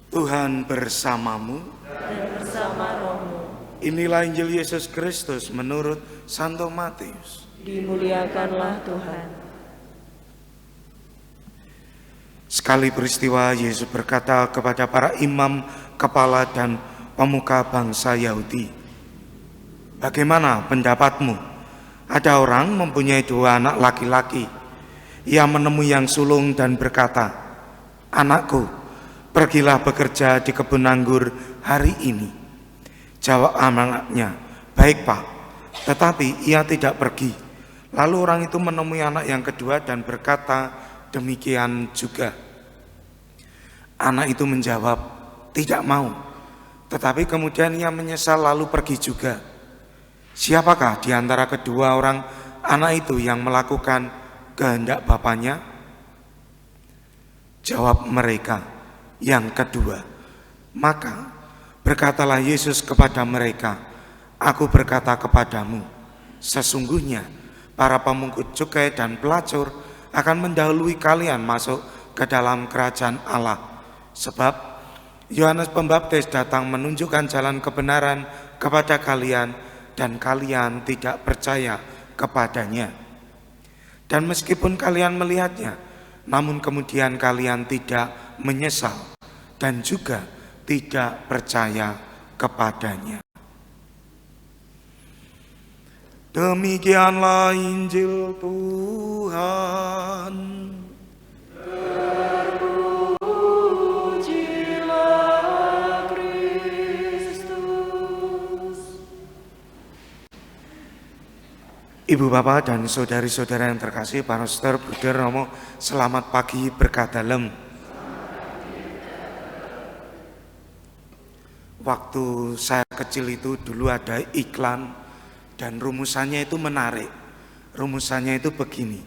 Tuhan bersamamu. Dan bersama rohmu. Inilah Injil Yesus Kristus menurut Santo Matius. Dimuliakanlah Tuhan. Sekali peristiwa Yesus berkata kepada para imam, kepala dan pemuka bangsa Yahudi, "Bagaimana pendapatmu? Ada orang mempunyai 2 anak laki-laki. Ia menemui yang sulung dan berkata, 'Anakku, pergilah bekerja di kebun anggur hari ini.' Jawab anaknya, 'Baik, Pak.' Tetapi ia tidak pergi. Lalu orang itu menemui anak yang kedua dan berkata demikian juga. Anak itu menjawab, 'Tidak mau.' Tetapi kemudian ia menyesal lalu pergi juga. Siapakah di antara kedua orang anak itu yang melakukan kehendak bapaknya?" Jawab mereka, "Yang kedua." Maka berkatalah Yesus kepada mereka, "Aku berkata kepadamu, sesungguhnya para pemungut cukai dan pelacur akan mendahului kalian masuk ke dalam kerajaan Allah. Sebab Yohanes Pembaptis datang menunjukkan jalan kebenaran kepada kalian, dan kalian tidak percaya kepadanya. Dan meskipun kalian melihatnya, namun kemudian kalian tidak menyesal dan juga tidak percaya kepadanya." Demikianlah Injil Tuhan. Terpujilah Kristus. Ibu bapak dan saudari-saudara yang terkasih, Pastor Bruder Romo, selamat pagi berkah dalem. Waktu saya kecil itu dulu ada iklan dan rumusannya itu menarik. Rumusannya itu begini: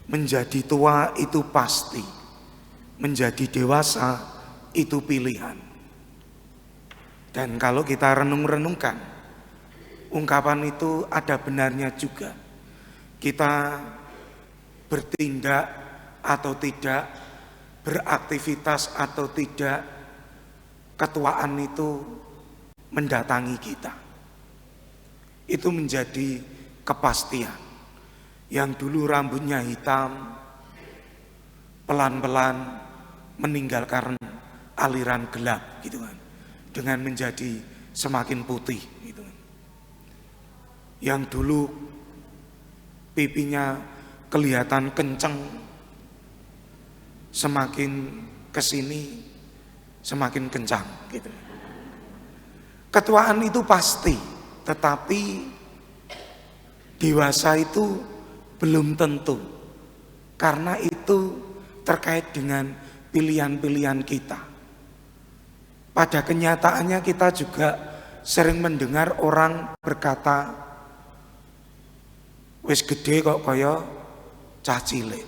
menjadi tua itu pasti, menjadi dewasa itu pilihan. Dan kalau kita renung-renungkan, ungkapan itu ada benarnya juga. Kita bertindak atau tidak, beraktivitas atau tidak, ketuaan itu mendatangi kita. Itu menjadi kepastian. Yang dulu rambutnya hitam, pelan-pelan meninggalkan aliran gelap gitu kan, dengan menjadi semakin putih gitu kan. Yang dulu pipinya kelihatan kenceng, semakin kesini semakin kencang gitu. Ketuaan itu pasti, tetapi dewasa itu belum tentu, karena itu terkait dengan pilihan-pilihan kita. Pada kenyataannya kita juga sering mendengar orang berkata, "Wis gede kok kaya cah cilik,"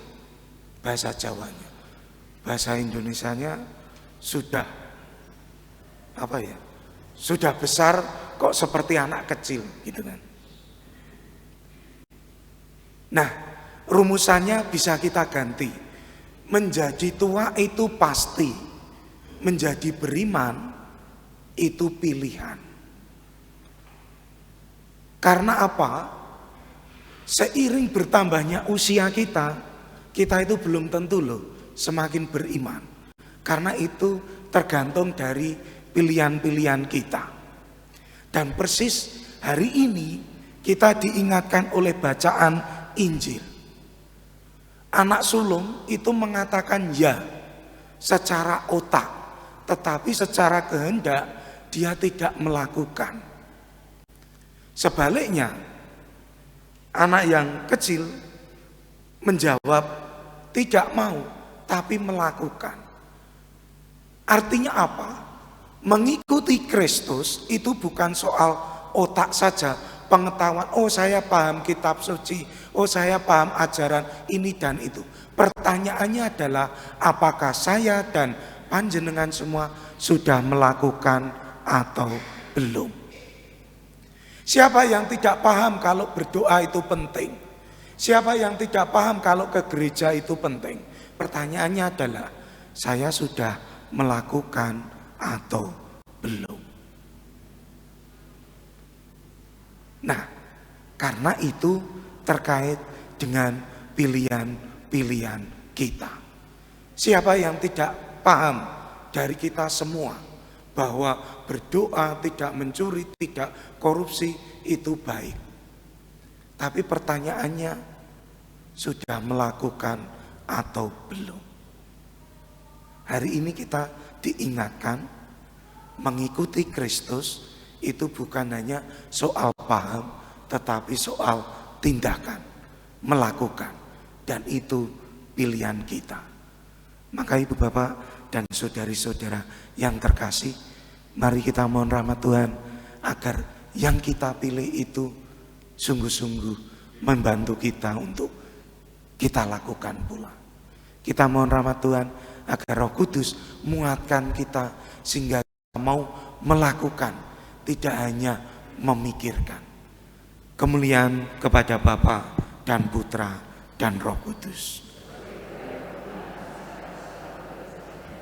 bahasa Jawanya. Bahasa Indonesianya sudah sudah besar kok seperti anak kecil gitu kan. Nah, rumusannya bisa kita ganti. Menjadi tua itu pasti, menjadi beriman itu pilihan. Karena apa? Seiring bertambahnya usia kita itu belum tentu loh semakin beriman. Karena itu tergantung dari pilihan-pilihan kita. Dan persis hari ini kita diingatkan oleh bacaan Injil. Anak sulung itu mengatakan ya secara otak, tetapi secara kehendak dia tidak melakukan. Sebaliknya, anak yang kecil menjawab tidak mau, tapi melakukan. Artinya apa? Mengikuti Kristus itu bukan soal otak saja, pengetahuan, oh saya paham kitab suci, oh saya paham ajaran ini dan itu. Pertanyaannya adalah apakah saya dan panjenengan semua sudah melakukan atau belum? Siapa yang tidak paham kalau berdoa itu penting? Siapa yang tidak paham kalau ke gereja itu penting? Pertanyaannya adalah, saya sudah melakukan atau belum. Nah, karena itu terkait dengan pilihan-pilihan kita. Siapa yang tidak paham dari kita semua bahwa berdoa, tidak mencuri, tidak korupsi itu baik. Tapi pertanyaannya, sudah melakukan atau belum? Hari ini kita diingatkan mengikuti Kristus itu bukan hanya soal paham, tetapi soal tindakan, melakukan. Dan itu pilihan kita. Maka ibu bapak dan saudari-saudara yang terkasih, mari kita mohon rahmat Tuhan agar yang kita pilih itu sungguh-sungguh membantu kita untuk kita lakukan pula. Kita mohon rahmat Tuhan agar Roh Kudus menguatkan kita sehingga kita mau melakukan, tidak hanya memikirkan. Kemuliaan kepada Bapa dan Putra dan Roh Kudus.